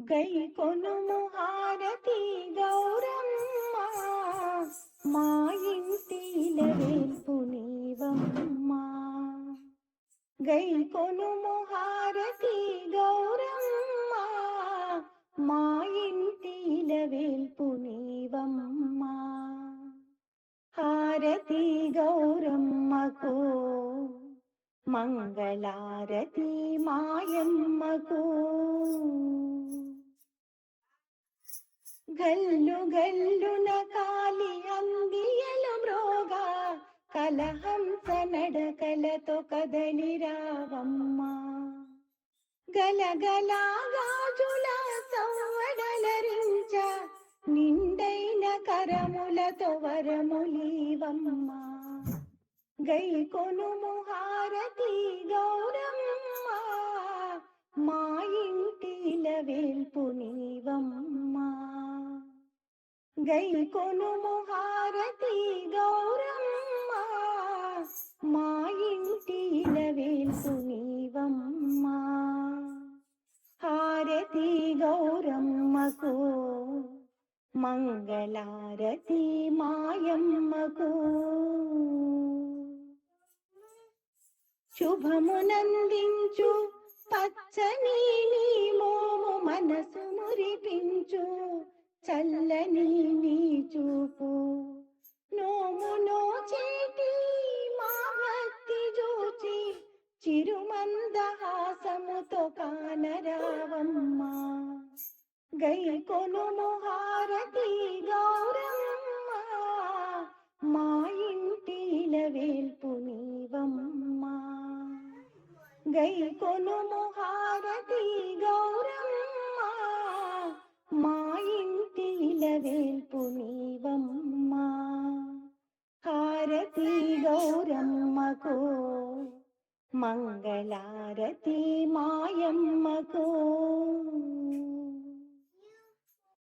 గై కొనుము హారతి గౌరమ్మ, మా ఇంటిల వేల్పు నీవమ్మ. గై కొనుము హారతి గౌరమ్మ, మా ఇంటిల వేల్పు నీవమ్మ. హారతి గౌరమ్మకు, మంగళారతి మాయమ్మకు. గల్లు గల్లున కాలి అందియలు మ్రోగా, కలహంస నడకలతో కదలి రావమ్మ. గలగలా గాజుల సవ్వడలరించ, నిండైన కరములతో వరములీవమ్మ. గై కొనుము హారతి గౌరమ్మ, మా ఇంటిల వేల్పు నీవమ్మ. గై కొనుము హారతి గౌరమ్మ, మా ఇంటిల వేల్పు నీవమ్మ. హారతి గౌరమ్మకు, మంగళారతి మాయమ్మకు. శుభమునందించు పచ్చని నీ మోము, మనసు మురిపించు చల్లని నీ చూపు. నోము నోచేటి మా భక్తి చూచి, చిరుమందహాసముతో కానరావమ్మ. గై కొనుము హారతి గౌరమ్మ, మా ఇంటిల వేల్పు నీవమ్మ. గై కొనుము హారతి గౌరమ్మ, మా ఇంటిల వేల్పు నీవమ్మ. హారతి గౌరమ్మకు, మంగళారతి మాయమ్మకు.